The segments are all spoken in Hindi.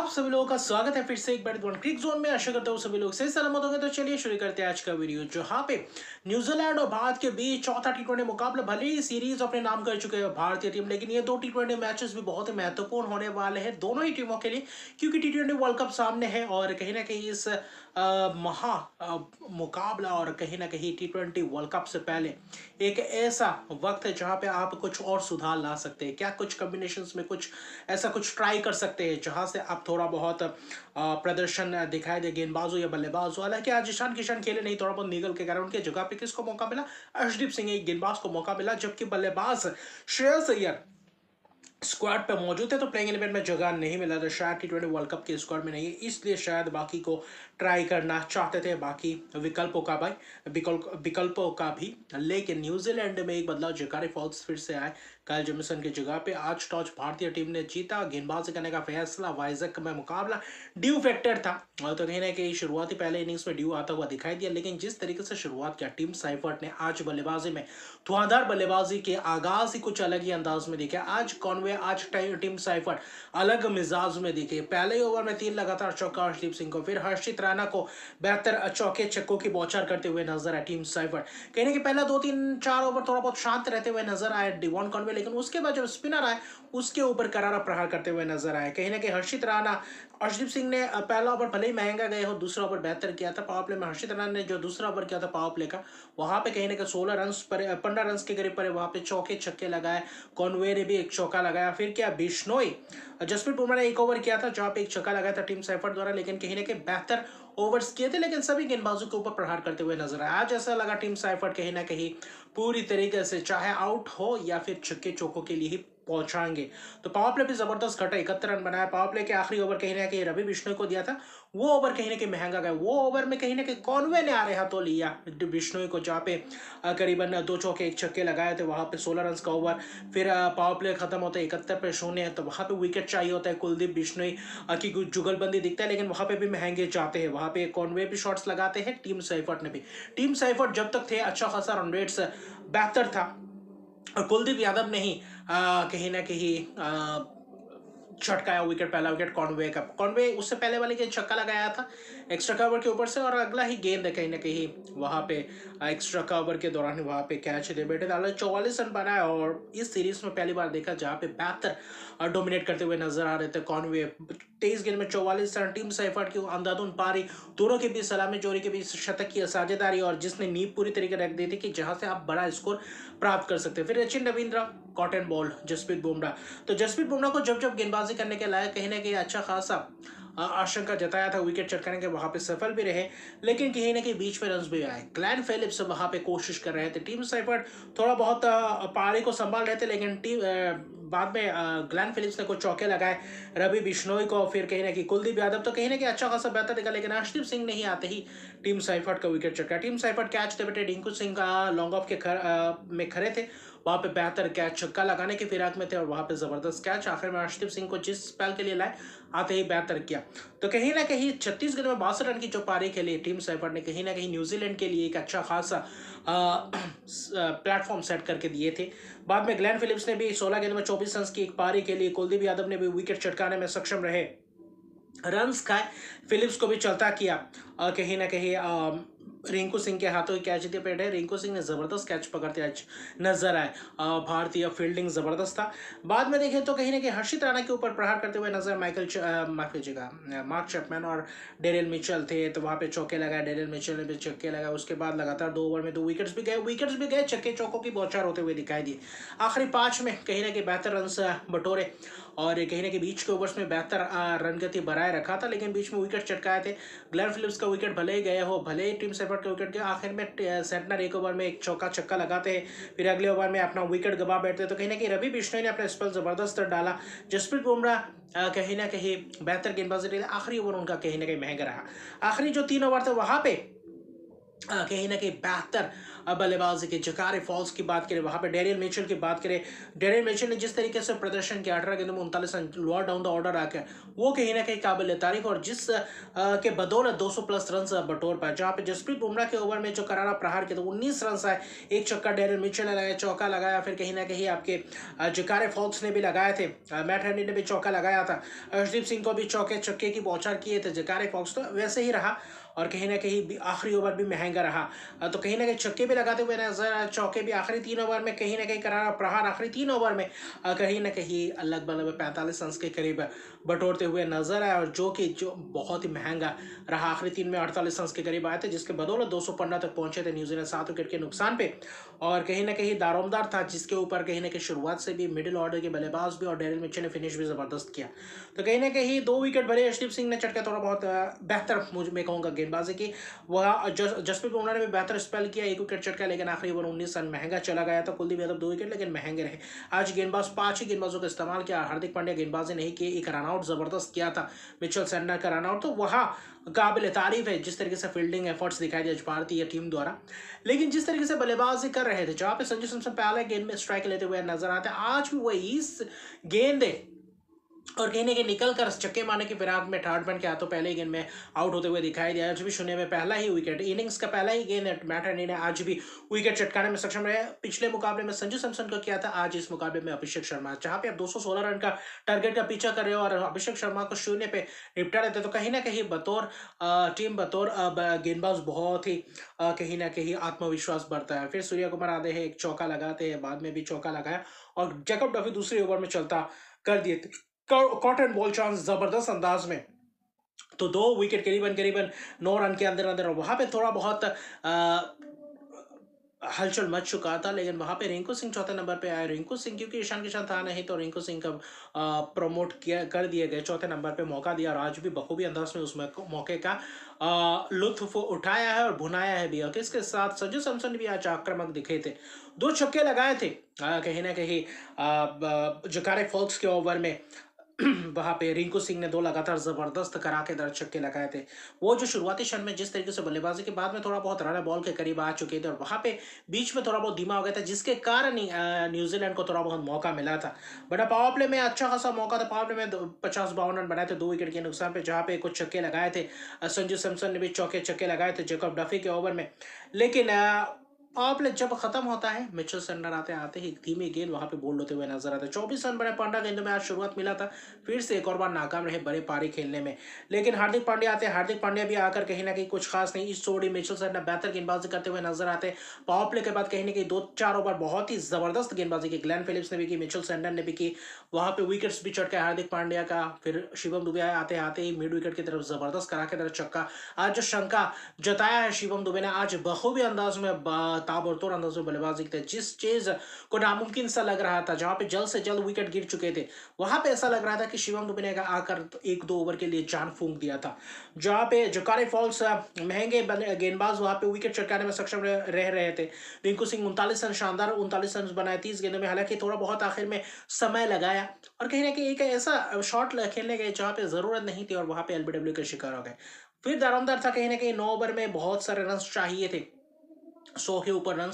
आप सभी लोगों का स्वागत है फिर से एक बार क्रिक जोन में। आशा करता हूँ सभी लोग सही सलामत होंगे। तो चलिए शुरू करते हैं आज का वीडियो, जहां पे न्यूजीलैंड और भारत के बीच चौथा टी20 मुकाबला। भले ही सीरीज अपने नाम कर चुके हैं भारतीय टीम, लेकिन ये दो टी20 मैचेस भी बहुत ही महत्वपूर्ण होने वाले हैं दोनों ही टीमों के लिए, क्योंकि टी20 वर्ल्ड कप सामने है और कहीं ना कहीं इस महा मुकाबला और कहीं ना कहीं टी20 वर्ल्ड कप से पहले एक ऐसा वक्त है जहां पे आप कुछ और सुधार ला सकते हैं। क्या कुछ कॉम्बिनेशंस में कुछ ऐसा कुछ ट्राई कर सकते हैं जहां से आप थोड़ा बहुत प्रदर्शन दिखाई दे, गेंदबाज हो या बल्लेबाज हो। हालांकि आज ईशान किशन खेले नहीं, थोड़ा बहुत निगल के कारण उनके जगह पे किसको मौका मिला? अर्शदीप सिंह, एक गेंदबाज को मौका मिला, जबकि बल्लेबाज श्रेयस अय्यर स्क्वाड पे मौजूद है तो प्लेइंग 11 में जगह नहीं मिला, तो शायद टी20 वर्ल्ड कप के स्क्वाड में नहीं है, इसलिए शायद बाकी को ट्राई करना चाहते थे, बाकी विकल्पों का भी। लेकिन न्यूजीलैंड में एक बदलाव, जकारी फॉल्स फिर से आए काइल जेमिसन की जगह पे। आज टॉस भारतीय टीम ने जीता, गेंदबाजी करने का फैसला, वाइजक में मुकाबला ड्यू फैक्टर था और तो कहीं ना कहीं शुरुआती पहले इनिंग्स में ड्यू आता हुआ दिखाई दिया, लेकिन जिस तरीके से शुरुआत किया टीम साइफर्ट ने आज बल्लेबाजी में, धुआंधार बल्लेबाजी के आगाज ही कुछ अलग ही अंदाज में दिखे। आज कॉनवे, आज टीम साइफर्ट अलग मिजाज में दिखे। पहले ओवर में 3 लगातार चौका अर्शदीप सिंह को, फिर हर्षित राणा को बेहतर चौके छक्कों की बौछार करते हुए नजर आए टीम साइफर्ट। कहने के पहला 2-3-4 ओवर थोड़ा बहुत शांत रहते हुए नजर आए डिवॉन कॉनवे, लेकिन उसके बाद जब स्पिनर आए उसके ऊपर करारा प्रहार करते हुए नजर आए। कहीं ना कहीं हर्षित राणा, अर्शदीप सिंह ने पहला ओवर भले ही महंगा गए हो, दूसरा ओवर बेहतर किया था। पावर प्ले में हर्षित राणा ने जो दूसरा ओवर किया था पावर प्ले का, वहां पे कहीं ना कहीं 16 रन पर 15 रन के करीब पर वहां पे चौके छक्के लगाए। कॉनवे ने भी एक चौका लगाया, फिर क्या बिश्नोई, जसप्रीत बुमराह ने एक ओवर किया था जहां पे एक छक्का लगाया था टीम साइफर्ट द्वारा, लेकिन कहीं ना कहीं बेहतर ओवर्स किए थे, लेकिन सभी गेंदबाजों के ऊपर प्रहार करते हुए नजर आया। आज ऐसा लगा टीम साइफर्ट कहीं ना कहीं पूरी तरीके से चाहे आउट हो या फिर छक्के चौकों के लिए ही पहुंचाएंगे। तो पावर प्ले भी जबरदस्त घटा, 71 रन बनाया। पावर प्ले के आखिरी ओवर कहीं ना कहीं रवि बिश्नोई को दिया था, वो ओवर कहीं ना कहीं महंगा गया। वो ओवर में कहीं ना कहीं कॉनवे ने आ रहे हाथों लिया बिश्नोई को, जहाँ पे करीबन 2 चौके 1 छक्के लगाए थे, वहां पे 16 रन का ओवर। फिर पावर प्ले खत्म होता है 71 पे 0, तो वहां पे विकेट चाहिए होता है। कुलदीप बिश्नोई की जुगलबंदी दिखता है, लेकिन वहां पे भी महंगे जाते हैं। वहां पे कॉनवे भी शॉट्स लगाते हैं, टीम साइफर्ट ने भी। टीम साइफर्ट जब तक थे अच्छा खासा रन रेट्स बेहतर था, और कुलदीप यादव ने ही कहीं ना कहीं छटकाया विकेट, पहला विकेट कॉनवे का। कॉनवे उससे पहले वाले के छक्का लगाया था एक्स्ट्रा कवर के ऊपर से, और अगला ही गेंद है कहीं ना कहीं वहां पे एक्स्ट्रा कवर के दौरान वहां पे कैच दे बैठे थे। 44 रन बनाया, और इस सीरीज में पहली बार देखा जहां पे बेहतर डोमिनेट करते हुए नजर आ रहे थे कॉनवे। 23 गेंद में 44 रन। टीम साइफर्ट की अंधाधुन पारी, दोनों के बीच सलामी जोड़ी के बीच शतक की साझेदारी, और जिसने नींव पूरी तरीके रख दी थी कि जहां से आप बड़ा स्कोर प्राप्त कर सकते हैं। फिर सचिन रविंद्र, कॉटन बॉल, जसप्रीत बुमराह। तो जसप्रीत बुमराह को जब जब गेंदबाजी करने के लायक कहीं ना कहीं अच्छा खासा आशंका जताया था विकेट चटकाने के, वहां पे सफल भी रहे, लेकिन कहीं ना कहीं बीच में रन भी आए। ग्लेन फिलिप्स वहां पे कोशिश कर रहे थे, टीम साइफर्ट थोड़ा बहुत पारी को संभाल रहे थे, लेकिन टीम बाद में ग्लेन फिलिप्स ने कुछ चौके लगाए, रवि बिश्नोई को, फिर कहीं ना कहीं कुलदीप यादव, तो कहीं ना कहीं अच्छा खासा बेहतर दिखा, लेकिन अर्शदीप सिंह नहीं आते ही टीम साइफर्ट का विकेट चटका। टीम साइफर्ट कैच दे बैठे, रिंकू सिंह का लॉन्ग ऑफ के में खड़े थे, वहां पे बेहतर कैच छक्का लगाने के फिराक में थे, और वहां पे जबरदस्त कैच आखिर में अर्शदीप सिंह को जिस स्पेल के लिए लाए आते ही बेहतर किया। तो कहीं ना कहीं 36 गेंद में 62 रन की जो पारी खेली टीम साइफर्ट ने, कहीं ना कहीं न्यूजीलैंड के लिए एक अच्छा खासा प्लेटफॉर्म सेट करके दिए थे। बाद में ग्लेन फिलिप्स ने भी 16 गेंद में 24 रन की एक पारी खेली। कुलदीप यादव ने भी विकेट चटकाने में सक्षम रहे, रन्स खाए, फिलिप्स को भी चलता किया, कहीं ना कहीं रिंकू सिंह के हाथों कैच दे पेटे। रिंकू सिंह ने जबरदस्त कैच पकड़ते आज नजर आए। भारतीय फील्डिंग जबरदस्त था। बाद में देखें तो कहीं ना कहीं हर्षित राणा के ऊपर प्रहार करते हुए नजर माफ कीजिएगा मार्क चैपमैन और डेरिल मिचेल थे, तो वहां पे चौके लगाए, डेरिल मिचेल ने भी छक्के लगाए। उसके बाद लगातार 2 ओवर में 2 विकेट्स भी गए, छक्के चौकों की बौछार होते हुए दिखाई दिए। आखिरी 5 में कहीं ना कहीं बेहतर रन बटोरे, और कहीं ना कहीं बीच के ओवर्स में बेहतर रन गति बनाए रखा था, लेकिन बीच में विकेट चटकाए थे। ग्लेन फिलिप्स का विकेट भले ही गए हो, भले ही टीम साइफर्ट का विकेट गया, आखिर में सेंटनर एक ओवर में एक चौका छक्का लगाते हैं, फिर अगले ओवर में अपना विकेट गवा बैठते हैं। तो कहीं ना कहीं रवि बिश्नोई ने अपना स्पेल जबरदस्त डाला। जसप्रीत बुमराह कहीं ना कहीं बेहतर गेंदबाजी, आखिरी ओवर उनका कहीं ना कहीं महंगा रहा। आखिरी जो 3 ओवर थे वहां पे कहीं ना कहीं बेहतर बल्लेबाजी की। जकारे फॉल्स की बात करें, वहां पे डेरियल मिचेल की बात करें, डेरियल मिचेल ने जिस तरीके से प्रदर्शन किया 18 गेंदों में 39 run lower down the order आकर, वो कहीं ना कहीं काबिल तारीफ। और जिस के बदौलत 200 प्लस रन बटोर पाए, जहां पे जसप्रीत बुमराह के ओवर में जो करारा प्रहार किया तो 19 रन आए, एक छक्का डेरियल मिचेल ने लगाया, चौका लगाया, फिर कहीं ना कहीं आपके जकारे फॉल्स ने भी लगाए थे, मैट हेनरी ने भी चौका लगाया था, अर्शदीप सिंह को भी चौके छक्के की बौछार किए थे। जकारे फॉक्स तो वैसे ही रहा, और कहीं ना कहीं आखिरी ओवर भी महंगा रहा। तो कहीं ना कहीं छक्के भी लगाते हुए नजर आए, चौके भी आखिरी 3 ओवर में कहीं ना कहीं करारा प्रहार आखिरी 3 ओवर में कहीं ना कहीं लगभग 45 रन के करीब बटोरते हुए नजर आए, और जो बहुत ही महंगा रहा। आखिरी 3 में 48 रन के करीब आए थे, जिसके बदौलत 215 तक पहुंचे थे न्यूजीलैंड 7 विकेट के नुकसान पे। और कहीं ना कहीं दारोमदार था, जिसके ऊपर कहीं ना कहीं शुरुआत से भी मिडिल ऑर्डर के बल्लेबाज भी और डेरियल मिचेल ने फिनिश भी जबरदस्त किया। तो कहीं ना कहीं 2 विकेट भले अर्शदीप सिंह ने चटका, थोड़ा बहुत बेहतर मुझ में कहूँगा गेंदबाजी की। वह जसप्रीत बुमराह ने भी बेहतर स्पेल किया, 1 विकेट चटका, लेकिन आखिरी ओवर 19 रन महंगा चला गया था। कुलदीप यादव 2 विकेट, लेकिन महंगे रहे। आज गेंदबाज 5 ही गेंदबाजों का इस्तेमाल किया, हार्दिक पांड्या गेंदबाजी नहीं की, एक रनआउट जबरदस्त किया था मिचेल सैंडनर का रनआउट, तो वहाँ काबिल तारीफ है जिस तरीके से फील्डिंग एफर्ट्स दिखाई दिए भारतीय टीम द्वारा। लेकिन जिस तरीके से बल्लेबाजी कर रहे थे, जहाँ पे संजू सैमसन पहले गेंद में स्ट्राइक लेते हुए नजर आते, आज भी वही गेंद और कहीं ना कहीं निकल कर छक्के मारने की फिराक में ठाठबन के हाथों पहले ही गेंद में आउट होते हुए दिखाई दिया। आज भी शून्य में पहला ही विकेट, इनिंग्स का पहला ही गेंद मैट हेनरी ने आज भी विकेट चटकाने में सक्षम रहे। पिछले मुकाबले में संजू सैमसन को किया था, आज इस मुकाबले में अभिषेक शर्मा, जहां पे आप 216 रन का टारगेट का पीछा कर रहे हो और अभिषेक शर्मा को शून्य पे निपटा देते, तो कहीं ना कहीं बतौर टीम, बतौर गेंदबाज बहुत ही कहीं ना कहीं आत्मविश्वास बढ़ता है। फिर सूर्य कुमार आते हैं, एक चौका लगाते हैं, बाद में भी चौका लगाया, और जैकब डफी दूसरे ओवर में चलता कर दिए कॉटन बॉल चांस जबरदस्त अंदाज में। तो 2 विकेट करीबन करीबन 9 रन के अंदर अंदर, वहां पे थोड़ा बहुत हलचल मच चुका था, लेकिन वहां पे रिंकू सिंह चौथे नंबर पे आए। रिंकू सिंह क्योंकि ईशान किशन था नहीं, तो रिंकू सिंह का प्रमोट किया कर दिए गए, चौथे नंबर पे मौका दिया, और आज भी बखूबी अंदाज में उस मौके का लुत्फ उठाया है और भुनाया है भी। और इसके साथ संजू सैमसन भी आज आक्रामक दिखे थे, 2 छक्के लगाए थे कहीं ना कहीं जकारे फॉल्स के ओवर में। वहां पे रिंकू सिंह ने 2 लगातार जबरदस्त कराकेदार छक्के लगाए थे। वो जो शुरुआती क्षण में जिस तरीके से बल्लेबाजी के बाद में थोड़ा बहुत रन बॉल के करीब आ चुके थे, और वहां पे बीच में थोड़ा बहुत धीमा हो गया था, जिसके कारण ही न्यूजीलैंड को थोड़ा बहुत मौका मिला था। बट पावर प्ले में अच्छा खासा मौका था, पावर प्ले में 50-52 रन बनाए थे 2 विकेट के नुकसान पे, जहां पे कुछ छक्के लगाए थे। संजू सैमसन ने भी चौके छक्के लगाए थे जैकब डफी के ओवर में। लेकिन पावर प्ले जब खत्म होता है, मिचेल सैंडनर आते आते ही धीमी गेंद वहां पे बोल्ड होते हुए नजर आते। 24 रन बने 15 गेंदों में आज शुरुआत मिला था, फिर से एक और बार नाकाम रहे बड़े पारी खेलने में। लेकिन हार्दिक पांड्या आते, हार्दिक पांड्या भी आकर कहीं ना कहीं कुछ खास नहीं, इस जोड़ी मिचेल सैंडनर बेहतर गेंदबाजी करते हुए नजर आते। पावर प्ले के बाद कहीं ना कहीं 2-4 ओवर बहुत ही जबरदस्त गेंदबाजी की, ग्लेन फिलिप्स ने भी की, मिचेल सैंडनर ने भी की, वहां पे विकेट्स भी चढ़ के हार्दिक पांड्या का, फिर शिवम दुबे आते आते ही मिड विकेट की तरफ जबरदस्त करा के तरफ छक्का। आज जो शंका जताया है शिवम दुबे ने, आज बखूबी अंदाज में ताबड़तोड़ अंदाज में बल्लेबाजी की, जिस चीज को नामुमकिन सा लग रहा था, जहां पे जल्द से जल्द विकेट गिर चुके थे, वहां पे ऐसा लग रहा था कि शिवम दुबे ने आकर 1-2 ओवर के लिए जान फूंक दिया था। जहां पे जकारे फॉल्स महंगे गेंदबाज वहां पे विकेट चटकाने में सक्षम रह रहे थे। रिंकू सिंह 39 रन, शानदार 39 रन बनाए 30 गेंदों में, हालांकि थोड़ा बहुत आखिर में समय लगाया, और कहीं ना कहीं एक ऐसा शॉट खेलने गए जहां पे जरूरत नहीं थी, और वहां पे एलबीडब्ल्यू के शिकार हो गए। फिर दारोमदार था, कहीं ना कहीं 9 ओवर में बहुत सारे रन चाहिए थे, 100 के ऊपर रन।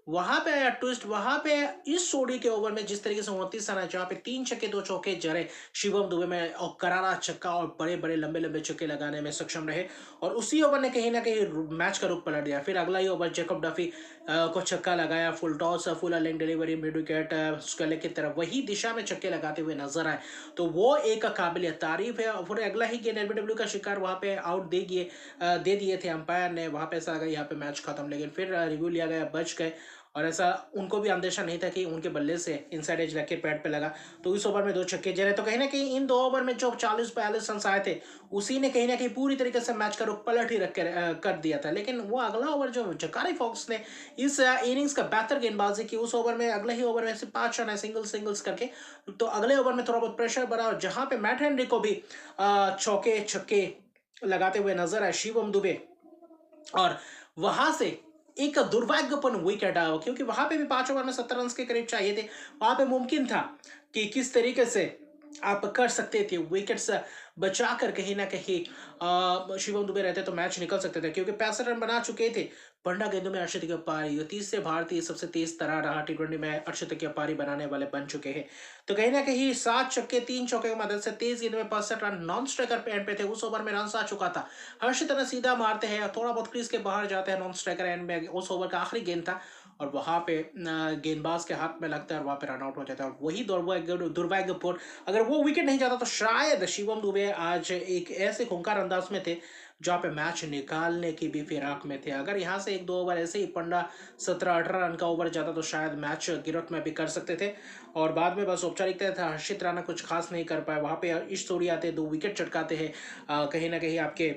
वहां पे आया ट्विस्ट, वहां पे इस जोड़ी के ओवर में जिस तरीके से 29 रन है, जहां पे 3 छक्के 2 चौके जड़े शिवम दुबे में, और करारा छक्का और बड़े बड़े लंबे लंबे छक्के लगाने में सक्षम रहे, और उसी ओवर ने कहीं ना कहीं मैच का रुख पलट दिया। फिर अगला ही ओवर जैकब डफी को छक्का लगाया, full toss, full leg delivery, mid wicket स्कले की तरफ वही दिशा में छक्के लगाते हुए नजर आए, तो वो एक काबिल तारीफ है। और अगला ही गेंद एलबीडब्ल्यू का शिकार वहां पे आउट दे दिए थे अंपायर ने, वहां पे ऐसा लगा यहाँ पे मैच खत्म, लेकिन फिर रिव्यू लिया गया, बच गए, और ऐसा उनको भी अंदेशा नहीं था कि उनके बल्ले से इनसाइड एज लग के पैड पे लगा। तो इस ओवर में 2 छक्के जड़े, तो कहीं ना कहीं इन 2 ओवर में जो 40-42 रन आए थे, उसी ने कहीं ना कहीं पूरी तरीके से मैच का रुख पलट ही रख कर दिया था। लेकिन वो अगला ओवर जो जकारे फॉक्स ने इस इनिंग्स का बेहतर गेंदबाजी की, उस ओवर में अगले ही ओवर में सिर्फ 5 रन है सिंगल्स करके, तो अगले ओवर में थोड़ा बहुत प्रेशर बढ़ा, और जहां पे मैट हेनरी को भी चौके छक्के लगाते हुए नजर आए शिवम दुबे, और वहां से एक दुर्भाग्यपूर्ण विकेट आया, क्योंकि वहां पे भी 5 ओवर में 70 रन के करीब चाहिए थे। वहां पे मुमकिन था कि किस तरीके से आप कर सकते थे विकेट्स बचा कर कहीं ना कहीं शिवम दुबे रहते तो मैच निकल सकते थे, क्योंकि 65 रन बना चुके थे। 15 गेंदों में अर्शदीप अपारी, ये तीसरे भारतीय सबसे तेज तरह रहा टी20 में अर्शदीप अपारी बनाने वाले बन चुके हैं। तो कहीं ना कहीं 7 छक्के 3 चौके की मदद से तेज गेंदों में 65 रन नॉन स्ट्राइकर पे एंड पे थे। उस ओवर में रन आ चुका था। हर्षित ने सीधा मारते हैं, थोड़ा बहुत क्रीज के बाहर जाते हैं नॉन स्ट्राइकर एंड में। उस ओवर का आखिरी गेंद था और वहां पे गेंदबाज के हाथ में लगता है और वहां पे रन आउट हो जाता है। वही दुर्भाग्यपूर्ण, अगर वो विकेट नहीं जाता तो शायद शिवम दुबे आज एक ऐसे खूंखार अंदाज में थे जहां पे मैच निकालने की भी फिराक में थे। अगर यहाँ से 1-2 ओवर ऐसे ही 15 17 18 रन का ओवर जाता तो शायद मैच गिरफ्त में भी कर सकते थे। और बाद में बस औपचारिकता था, हर्षित राणा कुछ खास नहीं कर पाए। वहां पे ईश सोडी आते हैं, 2 विकेट चटकाते हैं। कहीं ना कहीं आपके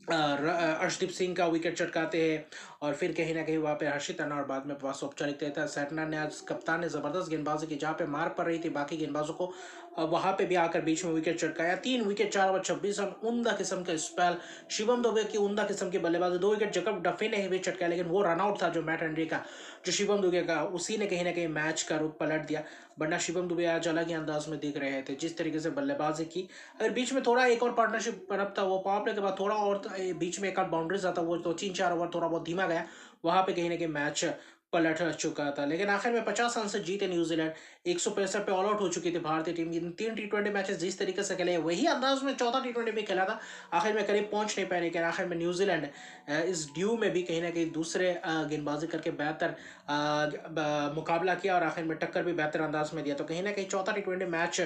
अर्शदीप सिंह का विकेट चटकाते हैं और फिर कहीं ना कहीं वहाँ पे हर्षित राणा और बाद में पास औपचारिक देता है। सैटनर ने आज, कप्तान ने जबरदस्त गेंदबाजी की, जहाँ पे मार पड़ रही थी बाकी गेंदबाजों को, वहां पे भी आकर बीच में विकेट चटकाया। 3 विकेट 4 ओवर 26 रन, उम्दा किस्म का स्पेल। शिवम दुबे की उम्दा किस्म की बल्लेबाजी। 2 विकेट जकब डफे ने भी चटकाया, लेकिन वो रनआउट था जो मैट हेनरी का, जो शिवम दुबे का, उसी ने कहीं ना कहीं मैच का रुख पलट दिया। वरना शिवम दुबे आज अलग ही अंदाज में दिख रहे थे जिस तरीके से बल्लेबाजी की। अगर बीच में थोड़ा एक और पार्टनरशिप बनता, वो पावर प्ले के बाद थोड़ा और बीच में एक आध बाउंड्रीज आता, वो तो 3 4 ओवर थोड़ा बहुत धीमा गया, वहां पे कहीं ना कहीं मैच पलट चुका था। लेकिन आखिर में 50 रन से जीते न्यूजीलैंड। 165 पे ऑल आउट हो चुकी थी भारतीय टीम। इन 3 टी20 मैचेस जिस तरीके से खेले, वही अंदाज में चौथा टी20 भी खेला था। आखिर में करीब पहुंच नहीं पाए, लेकिन आखिर में न्यूजीलैंड इस ड्यू में भी कहीं ना कहीं दूसरे गेंदबाजी करके बेहतर मुकाबला किया और आखिर में टक्कर भी बेहतर अंदाज में दिया। तो कहीं ना कहीं चौथा टी20 मैच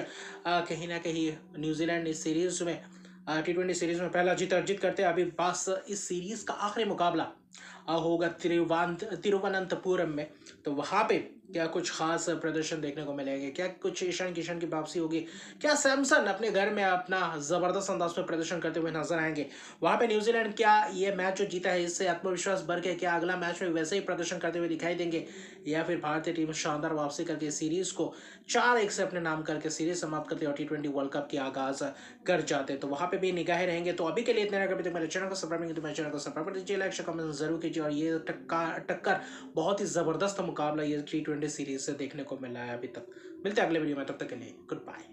कहीं ना कहीं न्यूजीलैंड इस सीरीज में, टी20 सीरीज में पहला जीत अर्जित करते हैं। अभी बस इस सीरीज का आखिरी मुकाबला होगा तिरुवनंतपुरम में। तो वहां पे क्या कुछ खास प्रदर्शन देखने को मिलेंगे, क्या कुछ ईशान किशन की वापसी होगी, क्या सैमसन अपने घर में अपना जबरदस्त अंदाज में प्रदर्शन करते हुए नजर आएंगे। वहां पे न्यूजीलैंड क्या ये मैच जो जीता है इससे आत्मविश्वास बढ़ के क्या अगला मैच में वैसे ही प्रदर्शन करते हुए दिखाई देंगे, या फिर भारतीय टीम शानदार वापसी करके सीरीज को 4-1 से अपने नाम करके सीरीज समाप्त करते और टी20 वर्ल्ड कप की आगाज कर जाते। तो वहां पे भी निगाहें रहेंगे। तो अभी के लिए इतना, अगर तक मेरे चैनल को सब्सक्राइब नहीं, तो मेरे चैनल को सब्सक्राइब कर दीजिए, लाइक कमेंट जरूर कीजिए। और ये टक्कर बहुत ही जबरदस्त मुकाबला ये टी20 सीरीज से देखने को मिला है अभी तक। मिलते हैं अगले वीडियो में, तब तक के लिए गुड बाय।